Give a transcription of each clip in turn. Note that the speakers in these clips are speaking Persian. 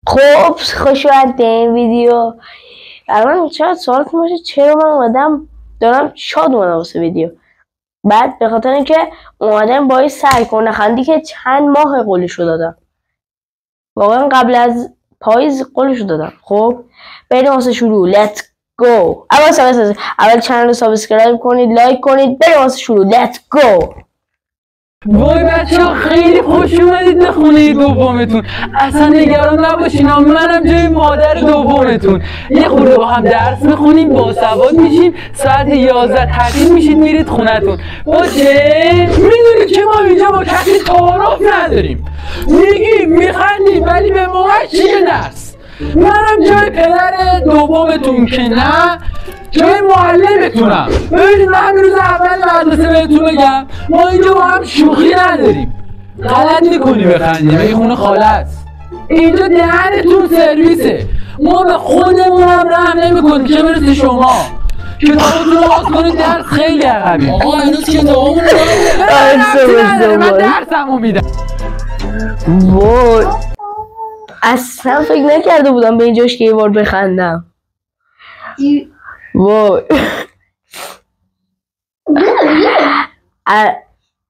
خب خوش اومد به این ویدیو. الان شاید سوالتون باشه چرا من اومدم دارم شاد اومدم واسه ویدیو. بعد به خاطر اینکه اومدم با این سرکنه خندی که چند ماه قولشو دادم، واقعا قبل از پاییز قولشو دادم. خب بریم واسه شروع. لیتس گو. اول چنل رو سابسکرایب کنید، لایک کنید، بریم واسه شروع. لیتس گو. وای بچه‌ها خیلی خوش اومدید به خونه دومتون. اصلا نگران نباشین، منم جای مادر دومتون. یه خورده با هم درس میخونیم، باسواد میشیم، ساعت 11 تعطیل میشید میرید خونتون. باشه؟ میدونید که ما اینجا با کسی تعارف نداریم، میگیم میخندیم ولی به موقع چیه درس. منم جای پدر دومتون که نه، جای معلمتونم. ببینید من همین روز اول مدرسه بهتون بگم ما اینجا با هم شوخی نداریم. غلط میکنی بخندی، این خونه خالت. اینجا دهنتون سرویسه، ما به خودمون هم رحم نمیکنیم چه برسه شما. کتابتون رو باز کنید، درس خیلی عقبیم. آقا هنوز کتابمون رو من درسمو میدم. وای اصلا فکر نکرده بودم به اینجاش که یه بار بخندم. وای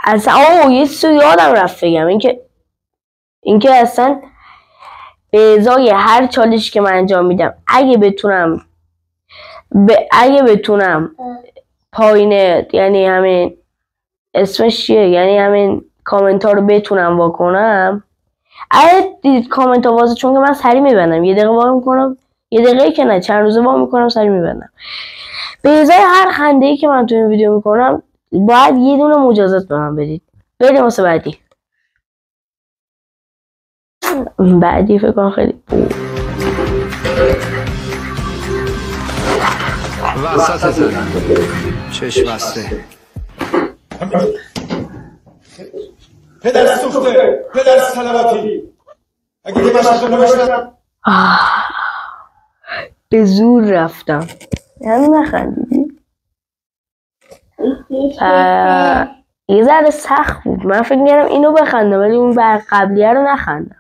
اصلا یه چیزی یادم رفت بگم، اینکه اصلا به ازای هر چالشی که من انجام میدم اگه بتونم پایین، یعنی همین اسمش چیه، یعنی همین کامنت ها رو بتونم واکنم. اگه دید کامنت ها واسه، چون که من سری میبندم، یه دقیقه وا میکنم، یه دقیقه که نه چند روزه وا میکنم سری میبندم. به ازای هر خنده ای که من تو این ویدیو میکنم باید یه دونه مجازات به من بدید. بریم واسه بعدی فکر کنم خیلی وسط چشم بسته. پدر سوخته، پدر سلواتی. اگه یه مشق نمیشتم به زور رفتم. یعنی نخندیدی؟ یه ذره سخت بود. من فکر می‌کردم اینو بخندم ولی اون بر قبلیه رو نخندم.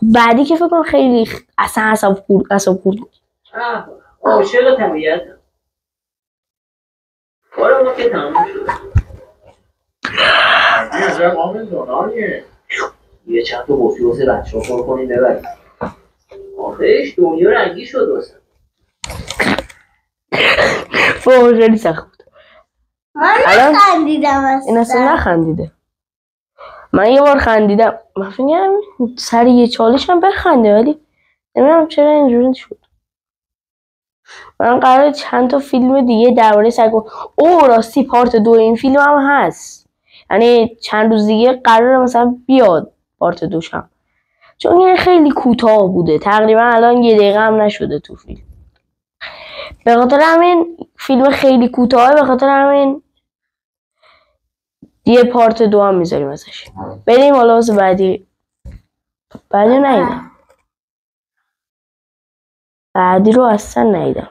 بعدی که فکر کنم خیلی اصلا عصب خورد بود. عاشق طبیعتم. کار ما که تمام شد. یه چند تا قفی واسه بچه‌ها پر کنیم ببریم. آخرش دنیا رنگی شد واسه. وای خیلی سخت بود. من نخندیدم اصلا. این اصلا نخندیده. من یه بار خندیدم. من فکر می‌کردم سر یه چالش هم بخنده ولی نمیدونم چرا اینجوری شد. من قراره چند تا فیلم دیگه درباره راستی پارت 2 این فیلم هم هست. یعنی چند روز دیگه قراره مثلا بیاد پارت 2 شم. چون این خیلی کوتاه بوده. تقریبا الان 1 دقیقه هم نشده تو فیلم. به خاطر همین فیلم خیلی کوتاهه، به خاطر همین یه پارت 2 هم میذاریم ازش. بریم حالا واسه بعدی ندیدم. بعدی رو اصلا ندیدم.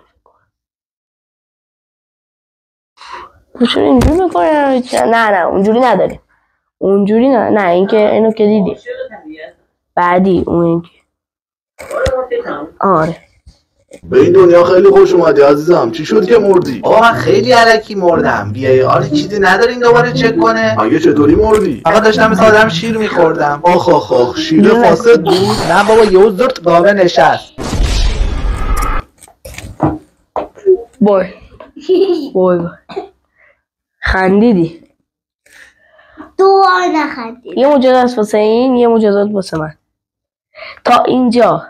چرا اینجوری میکنه؟ نه اونجوری نداریم. اونجوری نه اینو که دیدی. بعدی اون آره. به این دنیا خیلی خوش اومدی عزیزم. چی شد که مردی؟ آقا من خیلی الکی مردم. بی‌آر چیزی ندارین دوباره چک کنه؟ اگه چطوری مردی؟ فقط داشتم مثل آدم شیر میخوردم. آخ شیر فاسد بود؟ نه بابا یهو زرت گاوه نشست. وای خندیدی؟ دوباره نخندیدم. یه مجازات واسه این، یه مجازات واسه من. تا اینجا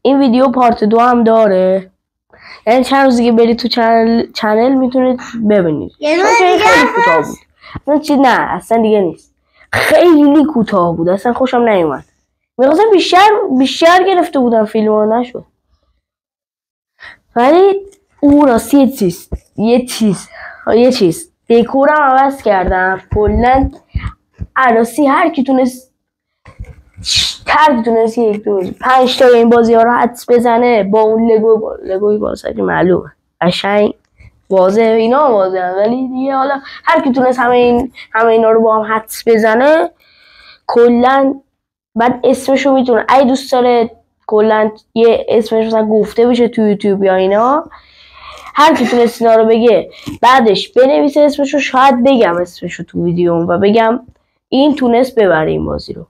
این ویدیو پارت 2 هم داره، یعنی چند روز دیگه برید تو چنل میتونید ببینید. خیلی کوتاه بود. نه اصلا دیگه نیست. خیلی کوتاه بود، اصلا خوشم نیومد. می‌خواستم بیشتر گرفته بودم فیلمو، نشد. ولی راستی یه چیز دکورم عوض کردم کلا. عراسی هر کی تونست 1 2 5 تا این بازی ها رو حدس بزنه با اون لگوی بازی معلومه قشنگ واضحه. اینا واضحه ولی دیگه حالا هر کی تونست همه اینا رو با هم حدس بزنه کلا بعد اسمشو میتونه، اگه دوست داره کلا یه اسمش مثلا گفته بشه تو یوتیوب یا اینا، هر کی تونست اینا رو بگه بعدش بنویسه اسمشو، شاید بگم اسمشو تو ویدیوم و بگم این تونست ببره این بازی رو.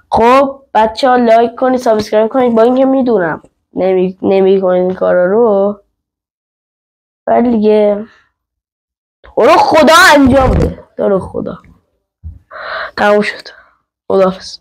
خب بچه ها لایک کنید، سابسکرایب کنید، با اینکه میدونم نمی کنید این کارا رو، ولی دیگه تو رو خدا انجام بده، تو رو خدا. تموم شد. خداحافظ.